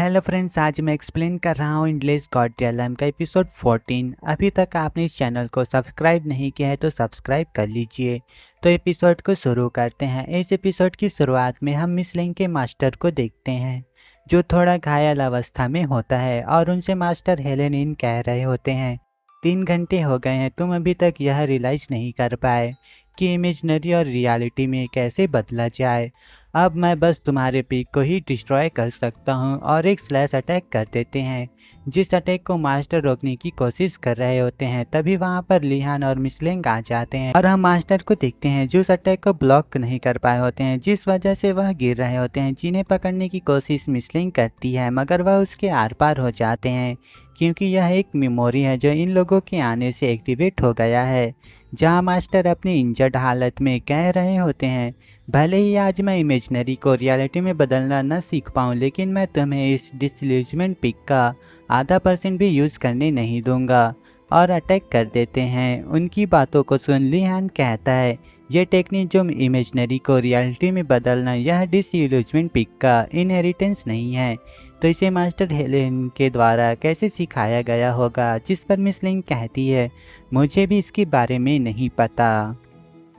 Hello friends, आज मैं explain कर रहा हूँ इंग्लिश गॉट टेलम का एपिसोड 14। अभी तक आपने इस चैनल को सब्सक्राइब नहीं किया है तो सब्सक्राइब कर लीजिए। तो एपिसोड को शुरू करते हैं। इस एपिसोड की शुरुआत में हम मिस लिंग के मास्टर को देखते हैं जो थोड़ा घायल अवस्था में होता है और उनसे मास्टर हेलेन कह रहे होते हैं 3 घंटे हो गए हैं, तुम अभी तक यह रियलाइज़ नहीं कर पाए कि इमेजिनरी और रियलिटी में कैसे बदला जाए। अब मैं बस तुम्हारे पीक को ही डिस्ट्रॉय कर सकता हूँ और एक स्लैश अटैक कर देते हैं। जिस अटैक को मास्टर रोकने की कोशिश कर रहे होते हैं तभी वहाँ पर लिहान और मिसलिंग आ जाते हैं और हम मास्टर को देखते हैं जो उस अटैक को ब्लॉक नहीं कर पाए होते हैं, जिस वजह से वह गिर रहे होते हैं। जिन्हें पकड़ने की कोशिश मिसलिंग करती है मगर वह उसके आर पार हो जाते हैं क्योंकि यह एक मेमोरी है जो इन लोगों के आने से एक्टिवेट हो गया है। जहाँ मास्टर अपनी इंजर्ड हालत में कह रहे होते हैं, भले ही आज मैं इमेजिनरी को रियलिटी में बदलना न सीख पाऊँ लेकिन मैं तुम्हें इस डिसइल्यूजमेंट पिक का आधा % भी यूज़ करने नहीं दूंगा, और अटैक कर देते हैं। उनकी बातों को सुन लिहान कहता है, यह टेक्निक जो इमेजिनरी को रियलिटी में बदलना यह डिसइल्यूजमेंट पिक का इनहेरिटेंस नहीं है, तो इसे मास्टर हेलेन के द्वारा कैसे सिखाया गया होगा। जिस पर मिस लिंग कहती है, मुझे भी इसके बारे में नहीं पता।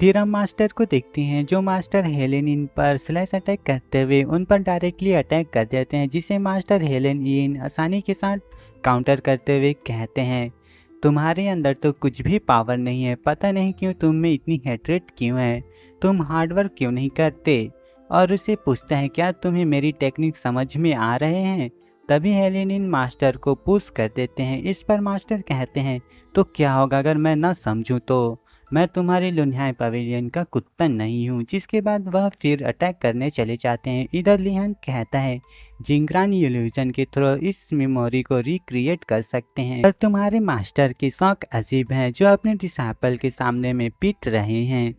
फिर हम मास्टर को देखते हैं जो मास्टर हेलेन पर स्लैश अटैक करते हुए उन पर डायरेक्टली अटैक कर देते हैं, जिसे मास्टर हेलेन आसानी के साथ काउंटर करते हुए कहते हैं, तुम्हारे अंदर तो कुछ भी पावर नहीं है, पता नहीं क्यों तुम में इतनी हेट्रेट क्यों है, तुम हार्डवर्क क्यों नहीं करते। और उसे पूछता है, क्या तुम्हें मेरी टेक्निक समझ में आ रहे हैं। तभी हेलेन मास्टर को पुश कर देते हैं। इस पर मास्टर कहते हैं, तो क्या होगा अगर मैं ना समझूं, तो मैं तुम्हारे लुन्हाई पवेलियन का कुत्ता नहीं हूँ। जिसके बाद वह फिर अटैक करने चले जाते हैं। इधर लिहान कहता है, जिंगरान इल्यूजन के थ्रू इस मेमोरी को रिक्रिएट कर सकते हैं, पर तुम्हारे मास्टर की शौक अजीब है जो अपने डिसाइपल के सामने में पीट रहे हैं।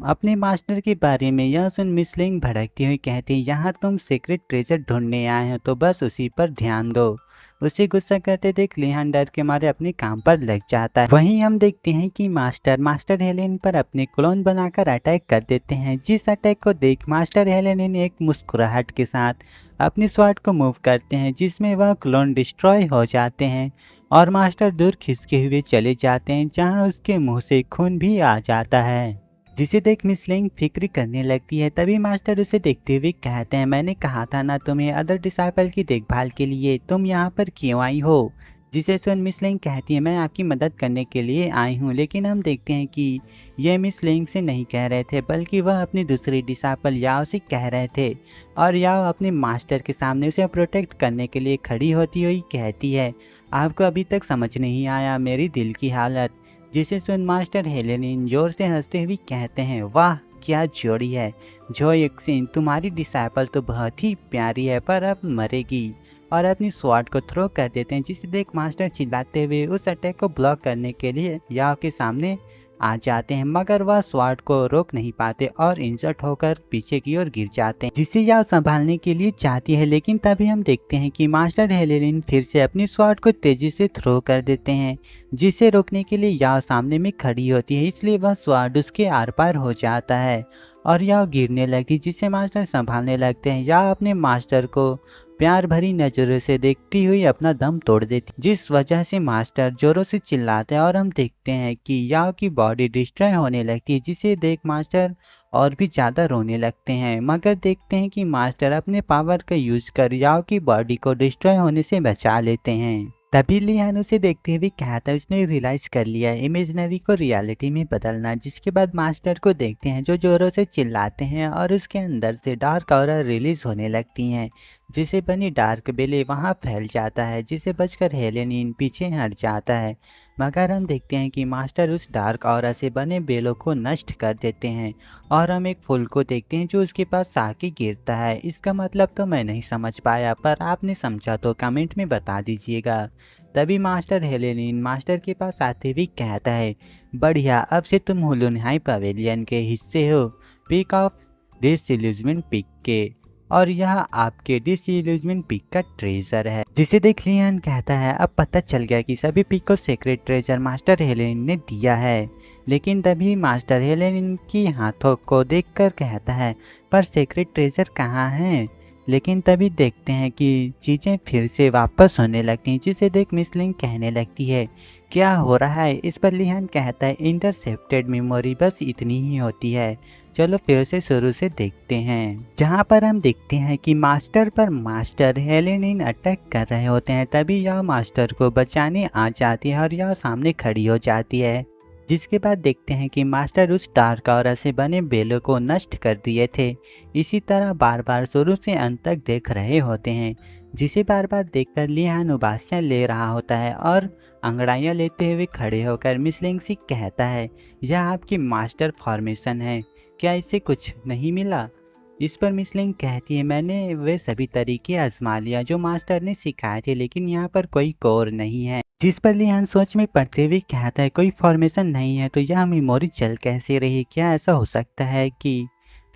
अपने मास्टर के बारे में यह सुन मिस लिंग भड़कती हुई कहती, यहाँ तुम सीक्रेट ट्रेजर ढूंढने आए हो तो बस उसी पर ध्यान दो। उसे गुस्सा करते देख लिहान डर के मारे अपने काम पर लग जाता है। वहीं हम देखते हैं कि मास्टर हेलेन पर अपने क्लोन बनाकर अटैक कर देते हैं। जिस अटैक को देख मास्टर हेलेन एक मुस्कुराहट के साथ अपनी स्वॉर्ड को मूव करते हैं, जिसमें वह क्लोन डिस्ट्रॉय हो जाते हैं और मास्टर दूर खिसके हुए चले जाते हैं जहां उसके मुंह से खून भी आ जाता है, जिसे देख मिस लिंग फिक्र करने लगती है। तभी मास्टर उसे देखते हुए कहते हैं, मैंने कहा था ना तुम्हें अदर डिसाइपल की देखभाल के लिए, तुम यहाँ पर क्यों आई हो। जिसे सुन मिस लिंग कहती है, मैं आपकी मदद करने के लिए आई हूँ। लेकिन हम देखते हैं कि यह मिस लिंग से नहीं कह रहे थे बल्कि वह अपनी दूसरी डिसाइपल याओ से कह रहे थे, और याओ अपने मास्टर के सामने उसे प्रोटेक्ट करने के लिए खड़ी होती हुई कहती है, आपको अभी तक समझ नहीं आया मेरी दिल की हालत। जिसे सुन मास्टर हेलेन जोर से हंसते हुए कहते हैं, वाह क्या जोड़ी है, जो यक्सिन तुम्हारी डिसाइपल तो बहुत ही प्यारी है पर अब मरेगी, और अपनी स्वॉर्ड को थ्रो कर देते हैं। जिसे देख मास्टर चिल्लाते हुए उस अटैक को ब्लॉक करने के लिए याओ के सामने आ जाते हैं, मगर वह स्वॉर्ड को रोक नहीं पाते और इंजर्ड होकर पीछे की ओर गिर जाते हैं, जिसे याओ संभालने के लिए चाहती है। लेकिन तभी हम देखते हैं कि मास्टर हेलेन फिर से अपनी स्वॉर्ड को तेजी से थ्रो कर देते हैं, जिसे रोकने के लिए याओ सामने में खड़ी होती है, इसलिए वह स्वॉर्ड उसके आर पार हो जाता है और याओ गिरने लगती, जिसे मास्टर संभालने लगते हैं। याओ अपने मास्टर को प्यार भरी नजरों से देखती हुई अपना दम तोड़ देती, जिस वजह से मास्टर जोरों से चिल्लाते हैं और हम देखते हैं कि याओ की बॉडी डिस्ट्रॉय होने लगती है, जिसे देख मास्टर और भी ज़्यादा रोने लगते हैं। मगर देखते हैं कि मास्टर अपने पावर का यूज कर याओ की बॉडी को डिस्ट्रॉय होने से बचा लेते हैं। तभी लिहान उसे देखते हुए कहता है, उसने रियलाइज कर लिया इमेजिनरी को रियलिटी में बदलना। जिसके बाद मास्टर को देखते हैं जो जोरों से चिल्लाते हैं और उसके अंदर से डार्क ऑरा रिलीज होने लगती हैं, जिसे बनी डार्क बेले वहां फैल जाता है, जिसे बचकर हेलेन पीछे हट जाता है। मगर हम देखते हैं कि मास्टर उस डार्क ऑरा से बने बेलों को नष्ट कर देते हैं और हम एक फूल को देखते हैं जो उसके पास आके गिरता है। इसका मतलब तो मैं नहीं समझ पाया, पर आपने समझा तो कमेंट में बता दीजिएगा। तभी मास्टर हेलेन मास्टर के पास आते हुए कहता है, बढ़िया, अब से तुम लुन्हाई पवेलियन के हिस्से हो, पीक ऑफ डिसइल्यूजमेंट पिक के, और यह आपके डिसइल्यूजमेंट पिक का ट्रेजर है। जिसे देख लिहान कहता है, अब पता चल गया कि सभी पिक को सीक्रेट ट्रेजर मास्टर हेलेन ने दिया है। लेकिन तभी मास्टर हेलेन की हाथों को देखकर कहता है, पर सीक्रेट ट्रेजर कहाँ है। लेकिन तभी देखते हैं कि चीज़ें फिर से वापस होने लगती हैं, जिसे देख मिस लिंग कहने लगती है क्या हो रहा है। इस पर लिहान कहता है इंटरसेप्टेड मेमोरी बस इतनी ही होती है, चलो फिर से शुरू से देखते हैं। जहाँ पर हम देखते हैं कि मास्टर पर मास्टर हेलेनिन अटैक कर रहे होते हैं। तभी यह मास्टर को बचाने आ जाती है और यह सामने खड़ी हो जाती है। जिसके बाद देखते हैं कि मास्टर उस डार्क ऑरा से बने बेलों को नष्ट कर दिए थे। इसी तरह बार बार शुरू से अंत तक देख रहे होते हैं, जिसे बार बार देखकर लिहान उबासियाँ ले रहा होता है और अंगड़ाइयाँ लेते हुए खड़े होकर मिस लिंग से कहता है यह आपकी मास्टर फॉर्मेशन है, क्या इससे कुछ नहीं मिला। इस पर मिस लिंग कहती है मैंने वे सभी तरीके आजमा लिया जो मास्टर ने सिखाए थे, लेकिन यहाँ पर कोई कोर नहीं है। जिस पर लिहान सोच में पड़ते हुए कहता है कोई फॉर्मेशन नहीं है तो यह मेमोरी चल कैसे रही, क्या ऐसा हो सकता है कि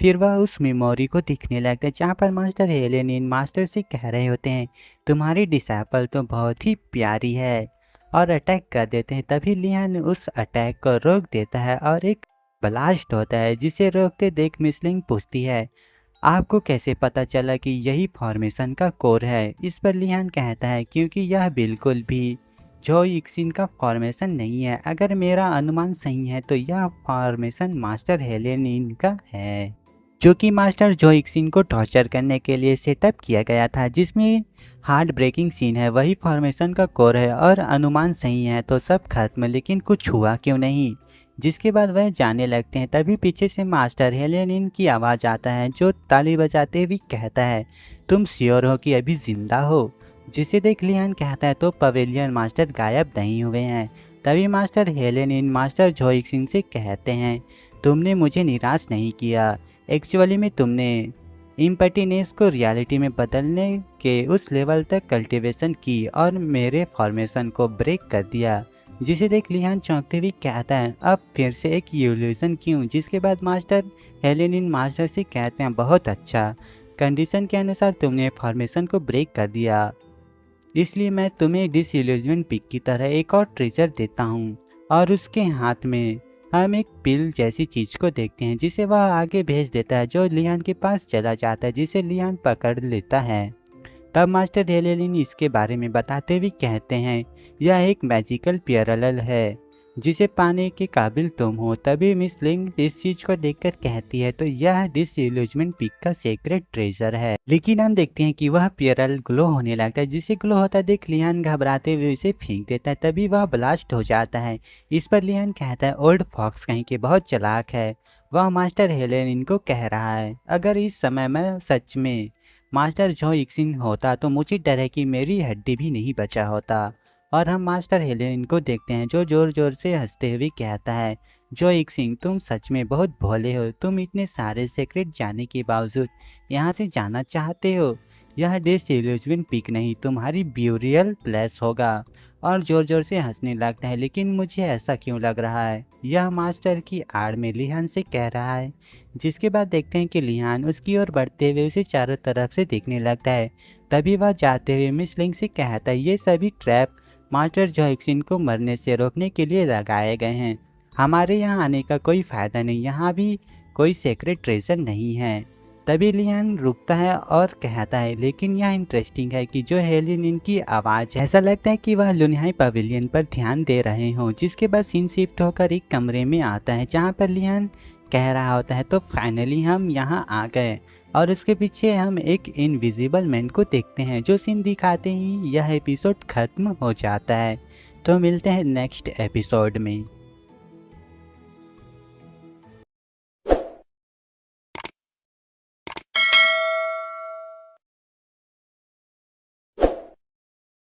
फिर वह उस मेमोरी को दिखने लगता है जहाँ पर मास्टर हेलेनिन मास्टर से कह रहे होते हैं तुम्हारी डिसाइपल तो बहुत ही प्यारी है, और अटैक कर देते हैं। तभी लिहान उस अटैक को रोक देता है और एक ब्लास्ट होता है, जिसे रोकते देख मिस लिंग पूछती है आपको कैसे पता चला कि यही फॉर्मेशन का कोर है। इस पर लिहान कहता है क्योंकि यह बिल्कुल भी जो इक्सिन का फॉर्मेशन नहीं है, अगर मेरा अनुमान सही है तो यह फॉर्मेशन मास्टर हेलेनिन का है, जो कि मास्टर जो इक्सिन को टॉर्चर करने के लिए सेटअप किया गया था, जिसमें हार्ट ब्रेकिंग सीन है वही फॉर्मेशन का कोर है। और अनुमान सही है तो सब खत्म, लेकिन कुछ हुआ क्यों नहीं। जिसके बाद वह जाने लगते हैं। तभी पीछे से मास्टर हेलेनिन की आवाज़ आता है जो ताली बजाते हुए कहता है तुम श्योर हो कि अभी जिंदा हो। जिसे देख लिहान कहता है तो पवेलियन मास्टर गायब नहीं हुए हैं। तभी मास्टर हेलेनिन मास्टर जोइक्सिन से कहते हैं तुमने मुझे निराश नहीं किया, एक्चुअली में तुमने इम्पटीनेस को रियलिटी में बदलने के उस लेवल तक कल्टीवेशन की और मेरे फॉर्मेशन को ब्रेक कर दिया। जिसे देख लिहान चौंकते हुए कहता है अब फिर से एक इवोल्यूशन क्यों। जिसके बाद मास्टर हेलेनिन मास्टर से कहते हैं बहुत अच्छा, कंडीशन के अनुसार तुमने फॉर्मेशन को ब्रेक कर दिया, इसलिए मैं तुम्हें डिसइल्यूजमेंट पिक की तरह एक और ट्रेजर देता हूँ। और उसके हाथ में हम एक पिल जैसी चीज़ को देखते हैं जिसे वह आगे भेज देता है, जो लिहान के पास चला जाता है, जिसे लिहान पकड़ लेता है। तब मास्टर हेलेनिन इसके बारे में बताते हुए कहते हैं यह एक मैजिकल पैरेलल है जिसे पाने के काबिल तुम हो। तभी मिस लिंग इस चीज को देखकर कहती है तो यह डिसइल्यूजमेंट पिक का सीक्रेट ट्रेजर है। लेकिन हम देखते हैं कि वह पैरेलल ग्लो होने लगता है, जिसे ग्लो होता देख लिहान घबराते हुए उसे फेंक देता है। तभी वह ब्लास्ट हो जाता है। इस पर लिहान कहता है ओल्ड फॉक्स कहीं के बहुत चालाक है, वह मास्टर हेलेनिन को कह रहा है अगर इस समय मैं सच में मास्टर जो इक्सिन होता तो मुझे डर है कि मेरी हड्डी भी नहीं बचा होता। और हम मास्टर हेलेनिन को देखते हैं जो जोर जोर से हंसते हुए कहता है जो इक्सिन तुम सच में बहुत भोले हो, तुम इतने सारे सीक्रेट जाने के बावजूद यहाँ से जाना चाहते हो। यह डिसइल्यूजमेंट पिक नहीं तुम्हारी ब्यूरियल प्लेस होगा। और जोर जोर से हंसने लगता है। लेकिन मुझे ऐसा क्यों लग रहा है, यह मास्टर की आड़ में लिहान से कह रहा है। जिसके बाद देखते हैं कि लिहान उसकी ओर बढ़ते हुए उसे चारों तरफ से देखने लगता है। तभी वह जाते हुए मिस लिंग से कहता है ये सभी ट्रैप मास्टर जोइक्सिन को मरने से रोकने के लिए लगाए गए हैं, हमारे यहाँ आने का कोई फ़ायदा नहीं, यहाँ भी कोई सीक्रेट ट्रेजर नहीं है। तभी लिहान रुकता है और कहता है लेकिन यह इंटरेस्टिंग है कि जो हेलेनिन की आवाज़ है, ऐसा लगता है कि वह लुन्हाई पवेलियन पर ध्यान दे रहे हों। जिसके बाद सीन शिफ्ट होकर एक कमरे में आता है जहाँ पर लिहान कह रहा होता है तो फाइनली हम यहाँ आ गए। और उसके पीछे हम एक इनविजिबल मैन को देखते हैं। जो सीन दिखाते ही यह एपिसोड खत्म हो जाता है। तो मिलते हैं नेक्स्ट एपिसोड में।